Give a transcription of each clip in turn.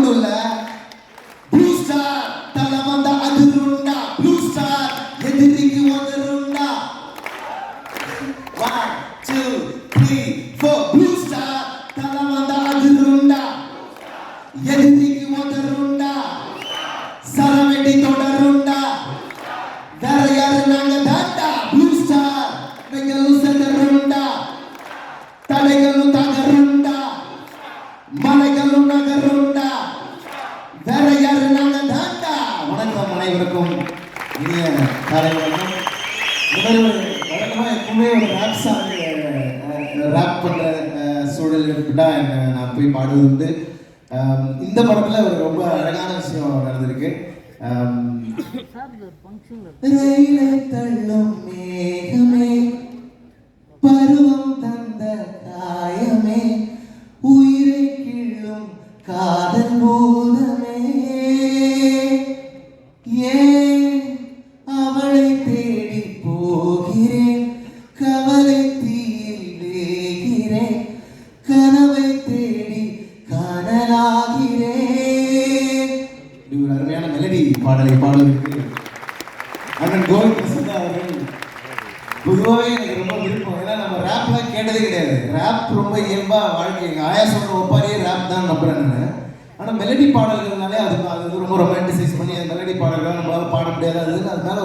ஒண்ணும் இல்ல, blue star தலை வந்த அதிருண்டா, ப்ளூ ஸ்டார் எதிரிக்கு உதருண்டா. 1 2 3 4 ப்ளூ ஸ்டார் தலை வந்த அதிருண்டா, எதிரிக்கு உதருண்டா, சரவெடி தொடருண்டா. வேற யாரு நாங்க தாண்டா ப்ளூ ஸ்டார், வெங்கலும் செதருண்டா, தடைகளும் தகருண்டா, மலைகளும் நகருண்டா. வேற யாரு நாங்க தாண்டா. வணக்கம் அனைவருக்கும், இனிய காலை வணக்கம். வழக்கமா எப்பவுமே ஒரு ரேப் சாங் ரேப் பண்ற சூழல் இருக்குட்டா நான் போய் பாடுவது உண்டு. இந்த படத்துல ஒரு ரொம்ப அழகான விஷயம் நடந்திருக்கு. ரயிலை தள்ளும் மேகமே, பருவம் தந்த காயமே, உயிரை கிள்ளும் காதல் பூதமே, ஏன் அவளை தேடி போகிறேன், கவலை தீயில் வேகிறேன், கனவை தேடி காணலாகிறேன். இது ஒரு அருமையான மெலடி பாடலை பாடுவதற்கு அண்ணன் கோவிந்த் பிரசன்னா அவர்கள் பொதுவாகவே எனக்கு ரொம்ப விருப்பம். ஏன்னா நம்ம ரேப்லாம் கேட்டதே கிடையாது. ரேப் ரொம்ப இயல்பா வாழ்க்கை, எங்கள் ஆயா சொல்ற ஒப்பாரியே ரேப் தான் நம்புறேன் நான். ஆனால் மெலடி பாடல்கள்னாலே அது ரொம்ப ரொமான்டிசைஸ் பண்ணி அந்த மெலடி பாடல்கள் நம்மளால பாட முடியாது. அதனால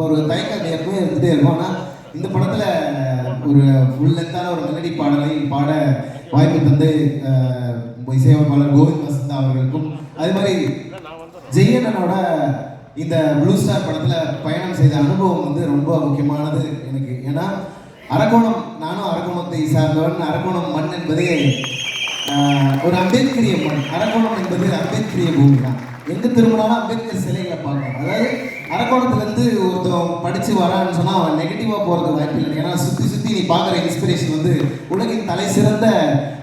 ஒரு தயக்கம் எப்பவுமே இருந்துகிட்டே இருக்கும். ஆனால் இந்த படத்தில் ஒரு ஃபுல் லென்த்தான ஒரு மெலடி பாடலை பாட வாய்ப்பு தந்து இசையமைப்பாளர் கோவிந்த் வசந்தா அவர்களுக்கும், அதே மாதிரி ஜெயனனோட இந்த ப்ளூ ஸ்டார் படத்தில் பயணம் செய்த அனுபவம் வந்து ரொம்ப முக்கியமானது எனக்கு. ஏன்னா அரக்கோணம், நானும் அரக்கோணத்தை சார்ந்தவன். அரக்கோணம் மண் என்பதே ஒரு அம்பேத்கரிய மண். அரக்கோணம் என்பது அம்பேத்கரிய பூமி தான். எங்கே திரும்பினாலும் அம்பேத்கர் சிலைகளை பார்க்கணும். அதாவது அரக்கோணத்துலேருந்து ஒருத்தன் படித்து வரான்னு சொன்னால் அவன் நெகட்டிவாக போகிறது வாய்ப்பு இல்லை. ஏன்னா சுற்றி சுற்றி நீ பார்க்குற இன்ஸ்பிரேஷன் வந்து உலகின் தலை சிறந்த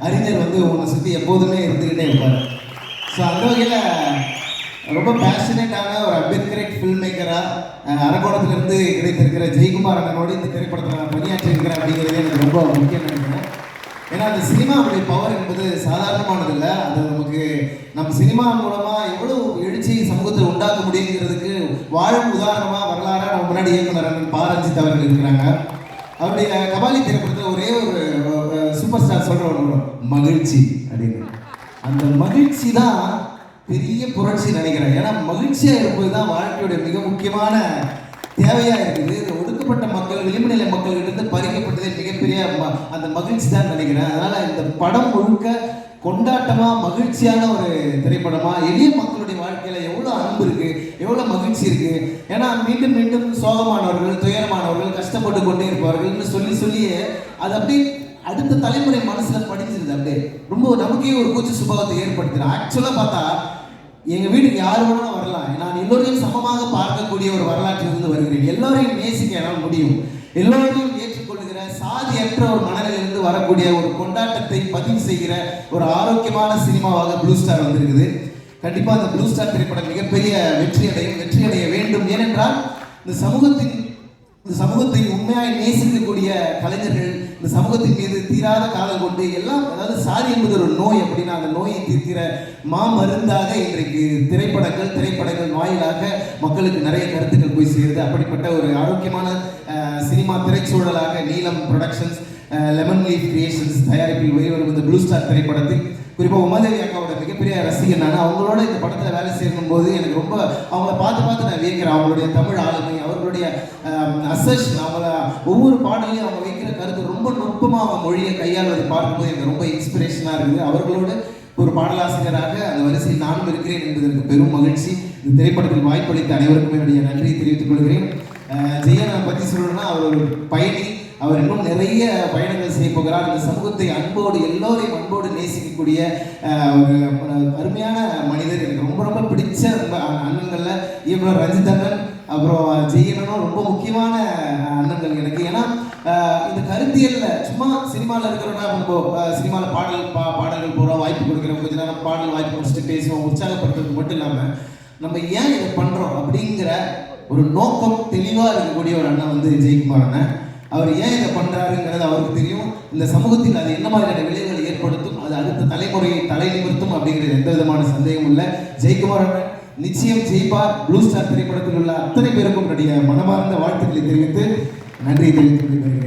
அறிஞர் வந்து உன்னை சுற்றி எப்போதுமே இருந்துக்கிட்டே இருப்பார். ஸோ அந்த வகையில் ரொம்ப பேஷனேட்டான ஒரு அம்பேத்கரேட் ஃபில்ம் மேக்கராக அரக்கோணத்திலிருந்து கிடைத்திருக்கிற ஜெயக்குமார் அண்ணனோடு இந்த திரைப்படத்தில் நான் பணியாற்றிருக்கிறேன் அப்படிங்கிறது எனக்கு ரொம்ப முக்கியம் நினைக்கிறேன். ஏன்னா அந்த சினிமாவுடைய பவர் என்பது சாதாரணமானது இல்லை. அது நம்ம சினிமா மூலமாக எவ்வளோ எழுச்சி சமூகத்தில் உண்டாக்க முடியுங்கிறதுக்கு வாழும் உதாரணமாக வரலாறாக நம்ம முன்னாடி இயக்குனர் அண்ணன் பாரஞ்சித் அவர்கள் இருக்கிறாங்க. அவருடைய கபாலி திரைப்படத்தில் ஒரே ஒரு சூப்பர் ஸ்டார் சொல்கிற ஒரு மகிழ்ச்சி அப்படின்னு, அந்த மகிழ்ச்சி தான் பெரிய புரட்சி நினைக்கிறேன். ஏன்னா மகிழ்ச்சியாக இருப்பது தான் வாழ்க்கையுடைய மிக முக்கியமான தேவையாக இருக்குது. ஒடுக்கப்பட்ட மக்கள், விளிம்புநிலை மக்கள்கிட்ட பறிக்கப்பட்டதே மிகப்பெரிய அந்த மகிழ்ச்சி தான் நினைக்கிறேன். அதனால் இந்த படம் முழுக்க கொண்டாட்டமாக மகிழ்ச்சியான ஒரு திரைப்படமாக, எளிய மக்களுடைய வாழ்க்கையில் எவ்வளோ அன்பு இருக்குது, எவ்வளோ மகிழ்ச்சி இருக்குது. ஏன்னா மீண்டும் மீண்டும் சோகமானவர்கள், துயரமானவர்கள், கஷ்டப்பட்டு கொண்டே இருப்பார்கள்னு சொல்லியே அது அப்படியே அடுத்த தலைமுறை மனசில் படிச்சிருது. அப்படியே ரொம்ப நமக்கே ஒரு கூச்ச சுபாவத்தை ஏற்படுத்துகிறேன். ஆக்சுவலாக பார்த்தா எங்கள் வீட்டுக்கு யார் வேணாலும் வரலாம். நான் எல்லோரையும் சமமாக பார்க்கக்கூடிய ஒரு வரலாற்றிலிருந்து வருகிறேன். எல்லோரையும் நேசிக்க என்னால் முடியும். எல்லோரையும் ஏற்றுக்கொள்கிற சாதியற்ற ஒரு மனநிலையிலிருந்து வரக்கூடிய ஒரு கொண்டாட்டத்தை பதிவு செய்கிற ஒரு ஆரோக்கியமான சினிமாவாக ப்ளூ ஸ்டார் வந்திருக்குது. கண்டிப்பாக அந்த ப்ளூ ஸ்டார் திரைப்படம் மிகப்பெரிய வெற்றி அடைய வேண்டும். ஏனென்றால் இந்த சமூகத்தை உண்மையாக நேசிக்கக்கூடிய கலைஞர்கள், இந்த சமூகத்தின் மீது தீராத காதல் கொண்டு எல்லாம், அதாவது சாதி என்பது ஒரு நோய் அப்படின்னா அந்த நோயை தீர்க்கிற மாமருந்தாக இன்றைக்கு திரைப்படங்கள் வாயிலாக மக்களுக்கு நிறைய கருத்துக்கள் போய் சேருது. அப்படிப்பட்ட ஒரு ஆரோக்கியமான சினிமா திரைச்சூழலாக நீலம் ப்ரொடக்ஷன்ஸ், லெமன் லீஃப் கிரியேஷன்ஸ் தயாரிப்பில் வெளிவரும் இந்த ப்ளூ ஸ்டார் திரைப்படத்தில் குறிப்பாக உமாதேவி அக்காவோட மிகப்பெரிய ரசிகன் நான். அவங்களோட இந்த படத்தில் வேலை செய்யும் போது எனக்கு ரொம்ப அவங்கள பார்த்து நான் வியக்கிறேன். அவங்களுடைய தமிழ் ஆளுமை, அவர்களுடைய அசர்ஷன், அவங்கள ஒவ்வொரு பாடலையும் அவங்க வைக்கிற கருத்து ரொம்ப நுட்பமாக அவங்க மொழியை கையாளுவதை பார்க்கும்போது எனக்கு ரொம்ப இன்ஸ்பிரேஷனாக இருக்குது. அவர்களோட ஒரு பாடலாசிரியராக அந்த வரிசையில் நானும் இருக்கிறேன் என்பது எனக்கு பெரும் மகிழ்ச்சி. இந்த திரைப்படத்தில் வாய்ப்பளித்த அனைவருக்கும் என்னுடைய நன்றியை தெரிவித்துக் கொள்கிறேன். ஜெயனை பற்றி சொல்லணும்னா அவர் ஒரு பயணி. அவர் இன்னும் நிறைய பயணங்கள் செய்ய போகிறார். இந்த சமூகத்தை எல்லோரையும் அன்போடு நேசிக்கக்கூடிய ஒரு அருமையான மனிதர். எனக்கு ரொம்ப பிடிச்ச அண்ணன்களில் இயக்குனர் ரஞ்சித் அண்ணன், அப்புறம் ஜெயனும் ரொம்ப முக்கியமான அண்ணன்கள் எனக்கு. ஏன்னா இந்த கருத்தியலில் சும்மா சினிமாவில் இருக்கிறோன்னா நம்ம சினிமாவில் பாடல்கள் போகிறோம், வாய்ப்பு கொடுக்குறோம், கொஞ்ச நேரம் பாடல் வாய்ப்பு முடிச்சுட்டு பேசுவோம், உற்சாகப்படுத்துறது மட்டும் இல்லாமல் நம்ம ஏன் இதை பண்ணுறோம் அப்படிங்கிற ஒரு நோக்கம் தெளிவாக இருக்கக்கூடிய ஒரு அண்ணன் வந்து ஜெயக்குமார் அண்ணன். அவர் ஏன் இதை பண்ணுறாருங்கிறது அவருக்கு தெரியும். இந்த சமூகத்தில் அது என்ன மாதிரியான விளைவுகளை ஏற்படுத்தும், அது அடுத்த தலைமுறையை தலை நிமிர்த்தும் அப்படிங்கிறது எந்த விதமான சந்தேகமும் இல்லை. ஜெயக்குமார் அண்ணன் நிச்சயம் ஜெயிப்பார். ப்ளூ ஸ்டார் திரைப்படத்தில் உள்ள அத்தனை பேருக்கும் என்னுடைய மனமார்ந்த வாழ்த்துக்களை தெரிவித்து நன்றி தெரிவித்து